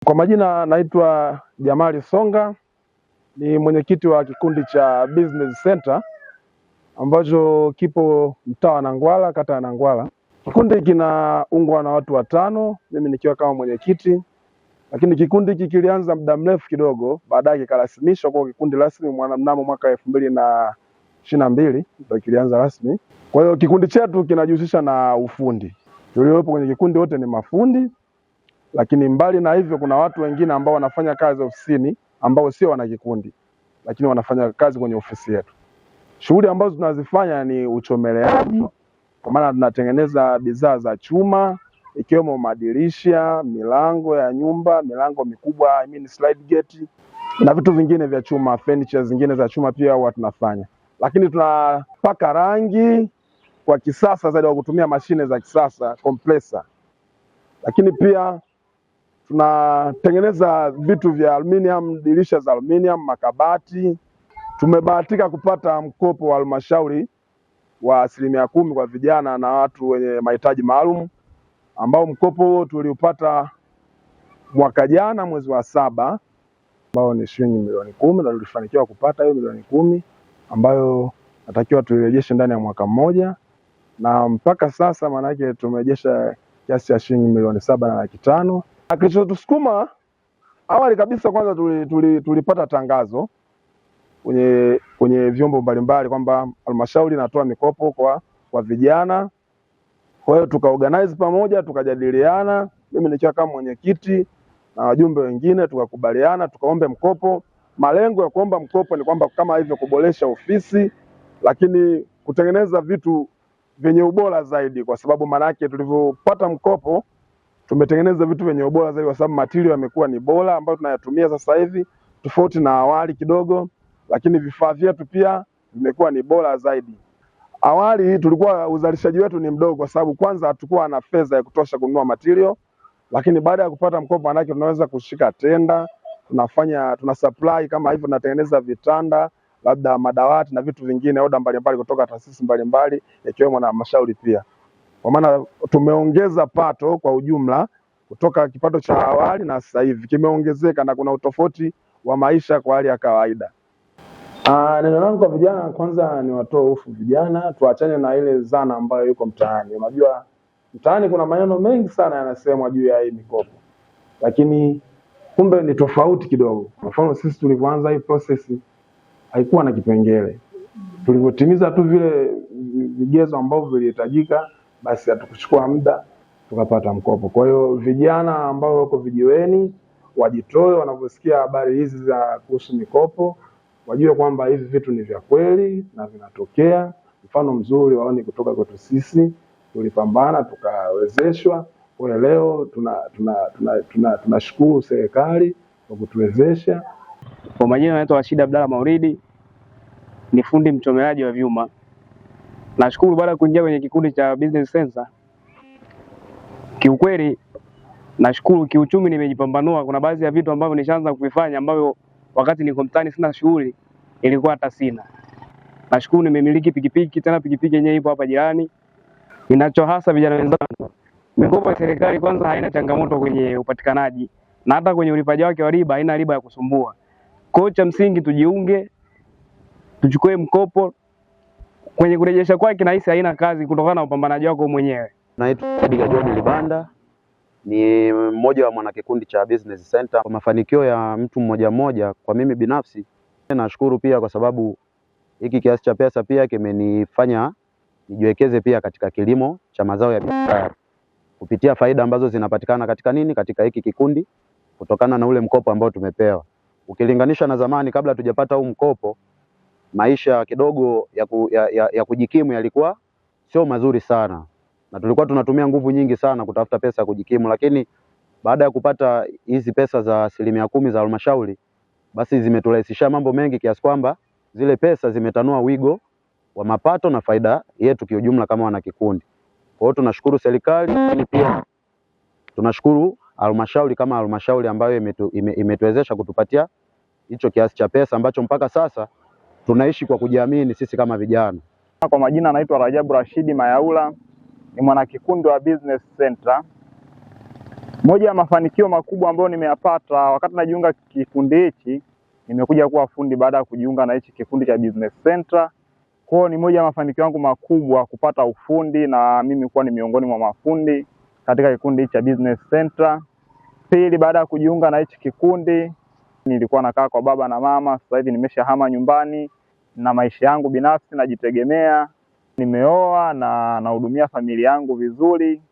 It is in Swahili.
Kwa majina naitwa Jamali Songa, ni mwenyekiti wa kikundi cha Business Center ambacho kipo mtaa wa Nangwala, kata ya Nangwala. Kikundi kinaungwa na watu watano, mimi nikiwa kama mwenyekiti, lakini kikundi hiki kilianza muda mrefu kidogo, baadaye kikarasmishwa kwa kikundi rasmi mnamo mwaka 2022 ndio kilianza rasmi. Kwa hiyo kikundi chetu kinajihusisha na ufundi. Tuliopo kwenye kikundi wote ni mafundi. Lakini mbali na hivyo kuna watu wengine ambao wanafanya kazi ofisini ambao sio wana kikundi, lakini wanafanya kazi kwenye ofisi yetu. Shughuli ambazo tunazifanya ni uchomeleaji, kwa maana tunatengeneza bidhaa za chuma ikiwemo madirisha, milango ya nyumba, milango mikubwa, slide gate na vitu vingine vya chuma, furniture zingine za chuma pia huwa tunafanya. Lakini tunapaka rangi kwa kisasa zaidi kwa kutumia mashine za kisasa, compressor. Lakini pia tunatengeneza vitu vya aluminium, dirisha za aluminium, makabati. Tumebahatika kupata mkopo wa halmashauri wa 10% kwa vijana na watu wenye mahitaji maalum, ambao mkopo huo tuliupata mwaka jana mwezi wa 7, ambao ni shilingi milioni 10, na tulifanikiwa kupata hiyo milioni 10 ambayo natakiwa tuirejeshe ndani ya mwaka mmoja, na mpaka sasa maana yake tumerejesha kiasi cha shilingi milioni 7.5. Kilichotusukuma awali kabisa, kwanza tulipata tangazo kwenye vyombo mbalimbali kwamba halmashauri inatoa mikopo kwa vijana. Kwa hiyo tukaorganize pamoja, tukajadiliana, mimi nikiwa kama mwenyekiti na wajumbe wengine, tukakubaliana tukaombe mkopo. Malengo ya kuomba mkopo ni kwamba kama hivyo kuboresha ofisi, lakini kutengeneza vitu vyenye ubora zaidi, kwa sababu manake tulivyopata mkopo tumetengeneza vitu vyenye ubora zaidi, kwa sababu material yamekuwa ni bora ambayo tunayatumia sasa hivi, tofauti na awali kidogo. Lakini vifaa vyetu pia vimekuwa ni bora zaidi. Awali tulikuwa uzalishaji wetu ni mdogo, kwa sababu kwanza hatukuwa na fedha ya kutosha kununua material, lakini baada ya kupata mkopo manake tunaweza kushika tenda, tuna supply kama hivyo, tunatengeneza vitanda, labda madawati na vitu vingine, oda mbalimbali kutoka taasisi mbalimbali ikiwemo na halmashauri pia. Kwa maana tumeongeza pato kwa ujumla kutoka kipato cha awali na sasa hivi kimeongezeka, na kuna utofauti wa maisha kwa hali ya kawaida. Neno langu kwa vijana, kwanza ni watoe hofu vijana, tuachane na ile dhana ambayo yuko mtaani. Unajua mtaani kuna maneno mengi sana yanasemwa juu ya hii mikopo, lakini kumbe ni tofauti kidogo. Kwa mfano sisi tulivyoanza hii process haikuwa na kipengele, tulivyotimiza tu vile vigezo ambavyo vilihitajika, basi hatukuchukua muda tukapata mkopo. Kwa hiyo vijana ambao wako vijiweni wajitoe, wanaposikia habari hizi za kuhusu mikopo wajue kwamba hivi vitu ni vya kweli na vinatokea. Mfano mzuri waone kutoka kwetu sisi, tulipambana tukawezeshwa. Kwa leo tunashukuru serikali kwa kutuwezesha. Kwa majina naitwa Rashid Abdalla Mauridi, ni fundi mchomeleaji wa vyuma. Nashukuru baada ya kuingia kwenye kikundi cha Business Center. Kiukweli nashukuru, kiuchumi nimejipambanua. Kuna baadhi ya vitu ambavyo nishaanza kuvifanya ambavyo wakati niko mtaani sina shughuli ilikuwa hata sina. Nashukuru nimemiliki pikipiki, tena pikipiki yenyewe ipo hapa jirani. Ninachohasa vijana wenzangu, mikopo ya serikali kwanza haina changamoto kwenye upatikanaji, na hata kwenye ulipaji wake wa riba haina riba ya kusumbua. Kwa cha msingi tujiunge, tuchukue mkopo. Kwenye kurejesha kwake nahisi haina kazi kutokana na upambanaji wako mwenyewe. Naitwa John Libanda, ni mmoja wa mwanakikundi cha Business Center. Kwa mafanikio ya mtu mmoja mmoja, kwa mimi binafsi nashukuru pia, kwa sababu hiki kiasi cha pesa pia kimenifanya nijiwekeze pia katika kilimo cha mazao ya biashara kupitia faida ambazo zinapatikana katika hiki kikundi kutokana na ule mkopo ambao tumepewa. Ukilinganisha na zamani kabla tujapata huu mkopo, maisha kidogo ya kujikimu yalikuwa sio mazuri sana, na tulikuwa tunatumia nguvu nyingi sana kutafuta pesa ya kujikimu. Lakini baada ya kupata hizi pesa za 10% za halmashauri, basi zimeturahisishia mambo mengi kiasi kwamba zile pesa zimetanua wigo wa mapato na faida yetu kiujumla kama wanakikundi. Kwa hiyo tunashukuru serikali, lakini pia tunashukuru halmashauri kama halmashauri ambayo imetuwezesha kutupatia hicho kiasi cha pesa ambacho mpaka sasa tunaishi kwa kujiamini sisi kama vijana. Kwa majina naitwa Rajabu Rashidi Mayaula, ni mwanakikundi wa Business Center. Moja ya mafanikio makubwa ambayo nimeyapata wakati najiunga kikundi hichi, nimekuja kuwa fundi baada ya kujiunga na hichi kikundi cha Business Center. Kwa hiyo ni moja ya mafanikio yangu makubwa kupata ufundi na mimi kuwa ni miongoni mwa mafundi katika kikundi cha Business Center. Pili, baada ya kujiunga na hichi kikundi, nilikuwa nakaa kwa baba na mama, sasa hivi nimeshahama nyumbani na maisha yangu binafsi najitegemea. Nimeoa na nahudumia familia yangu vizuri.